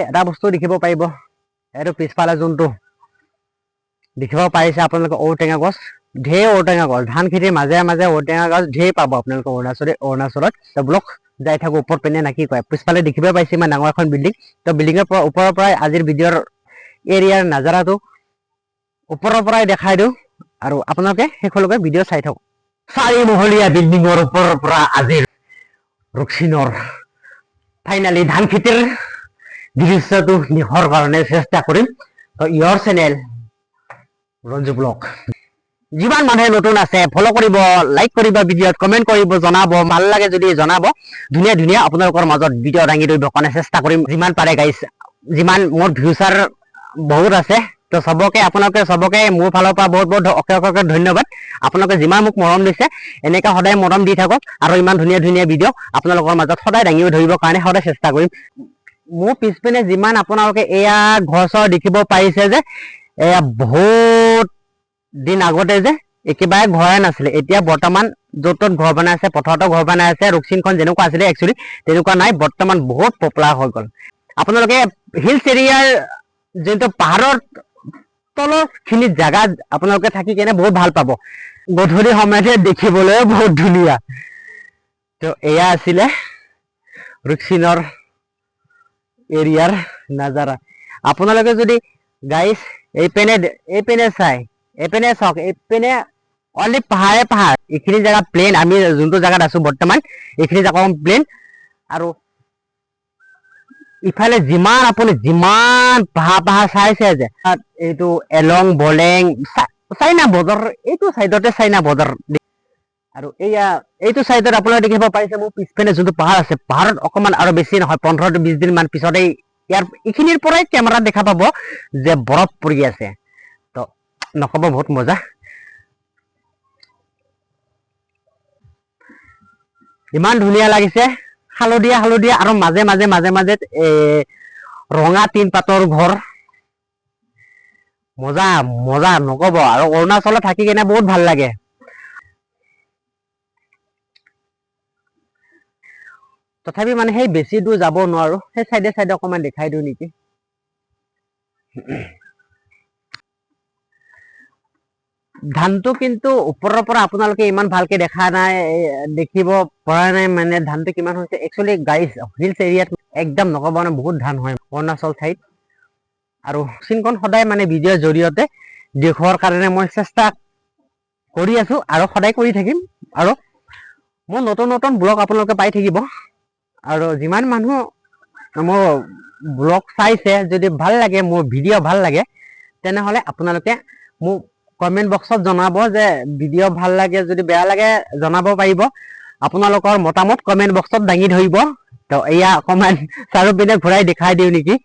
এটা বস্তু দেখিব পাৰিব, এইটো পিছফালে যোনটো দেখিব পাৰিছে আপোনালোকে ঔটেঙা গছ, ঢেৰ ঔটেঙা গছ, ধান খেতিৰ মাজে মাজে ঔটেঙা গছ ঢেৰ পাব আপোনালোকে অৰুণাচলত। তো ব্লক যাই থাকো ওপৰত পিনে না কি কয়, পিছফালে দেখিব পাইছে ইমান ডাঙৰ এখন বিল্ডিং। তো বিল্ডিঙৰ ওপৰৰ পৰাই আজিৰ ভিডিঅ'ৰ এৰিয়াৰ নাজাৰাটো ওপৰৰ পৰাই দেখাই দিওঁ আৰু আপোনালোকে শেষলৈকে ভিডিঅ' চাই থাকক। 4 মহলীয়া বিল্ডিঙৰ ওপৰৰ পৰা আজিৰ ৰুকছিনৰ ফাইনালি ধান খেতিৰ দৃশ্যটো নিহৰ কাৰণে চেষ্টা কৰিম। তো ইয়ৰ চেনেল ৰঞ্জু ব্লগ। যিমান মানুহে নতুন আছে ফলো কৰিব, লাইক কৰিব, ভিডিঅ'ত কমেণ্ট কৰিব, জনাব, ভাল লাগে যদি জনাব। ধুনীয়া ধুনীয়া আপোনালোকৰ মাজত ভিডিঅ' দাঙি ধৰিব কাৰণে চেষ্টা কৰিম যিমান পাৰে গাইছ। যিমান মোৰ ভিউচাৰ বহুত আছে, তো আপোনালোকে চবকে মোৰ ফালৰ পৰা বহুত বহুত অশেষ ধন্যবাদ। আপোনালোকে যিমান মোক মৰম দিছে এনেকৈ সদায় মৰম দি থাকক আৰু ইমান ধুনীয়া ধুনীয়া ভিডিঅ' আপোনালোকৰ মাজত সদায় দাঙি ধৰিবৰ কাৰণে সদায় চেষ্টা কৰিম। মোৰ পিছপিনে যিমান আপোনালোকে এয়া ঘৰ চৰ দেখিব পাৰিছে যে, এয়া বহুত দিন আগতে যে একেবাৰে ঘৰে নাছিলে, এতিয়া বৰ্তমান য'ত ত'ত ঘৰ বনাই আছে, পথাৰতো ঘৰ বনাই আছে। ৰুকছিনখন যেনেকুৱা আছিলে একচুৱেলি তেনেকুৱা নাই, বৰ্তমান বহুত পপুলাৰ হৈ গ'ল। আপোনালোকে হিলছ এৰিয়াৰ যোনটো পাহাৰৰ তলৰ খিনি জেগা আপোনালোকে থাকি কেনে বহুত ভাল পাব, গধূলি সময়তে দেখিবলৈ বহুত ধুনীয়া। তো এয়া আছিলে ৰুকছিনৰ এৰিয়াৰ নাজাৰা। আপোনালোকে যদি গাইছ এইপিনে চাওক, এইপিনে অনলি পাহাৰে পাহাৰ, এইখিনি জেগা প্লেন। আমি যোনটো জেগাত আছো বৰ্তমান এইখিনি জেগা প্লেন, আৰু ইফালে আপুনি যিমান পাহাৰ চাইছে যে, এইটো এলং বলেং চাইনা বৰ্ডাৰ, এইটো চাইডতে চাইনা বৰ্ডাৰ। আৰু এইটো চাইডত আপোনালোকে দেখিব পাৰিছে মোৰ পিছপিনে যোনটো পাহাৰ আছে, পাহাৰত অকণমান আৰু বেছি নহয় 15-20 দিন মান পিছতে এইখিনিৰ পৰাই কেমেৰাত দেখা পাব যে বৰফ পৰি আছে। তো নক'ব বহুত মজা। ইমান ধুনীয়া লাগিছে, হালধীয়া হালধীয়া আৰু মাজে মাজে ৰঙা টিন পাতৰ ঘৰ। মজা মজা নক'ব। আৰু অৰুণাচলত থাকি কেনে বহুত ভাল লাগে। তথাপি মানে সেই বেছি দূৰ যাব নোৱাৰো, সেই চাইডে অকণমান দেখাই দিওঁ নেকি। ধানটো কিন্তু ওপৰৰ পৰা আপোনালোকে ইমান ভালকে দেখিব পৰা নাই, মানে ধানটো কিমান হৈছে একচুৱেলি গাইছ। হিলছ এৰিয়াত একদম নক'ব মানে বহুত ধান হয় অৰুণাচল ঠাইত। আৰু চিনখন সদায় মানে ভিডিঅ'ৰ জৰিয়তে দেখুৱাৰ কাৰণে মই চেষ্টা কৰি আছো আৰু সদায় কৰি থাকিম। আৰু মোৰ নতুন নতুন ব্লগ আপোনালোকে পাই থাকিব। আৰু যিমান মানুহ মোৰ ব্লগ চাইছে, যদি ভাল লাগে, মোৰ ভিডিঅ' ভাল লাগে, তেনেহ'লে আপোনালোকে মোক কমেণ্ট বক্সত জনাব যে ভিডিঅ' ভাল লাগে, যদি বেয়া লাগে জনাব পাৰিব। আপোনালোকৰ মতামত কমেণ্ট বক্সত দাঙি ধৰিব। তো এয়া অকণমান চাৰিওপিনে ঘূৰাই দেখাই দিওঁ নেকি।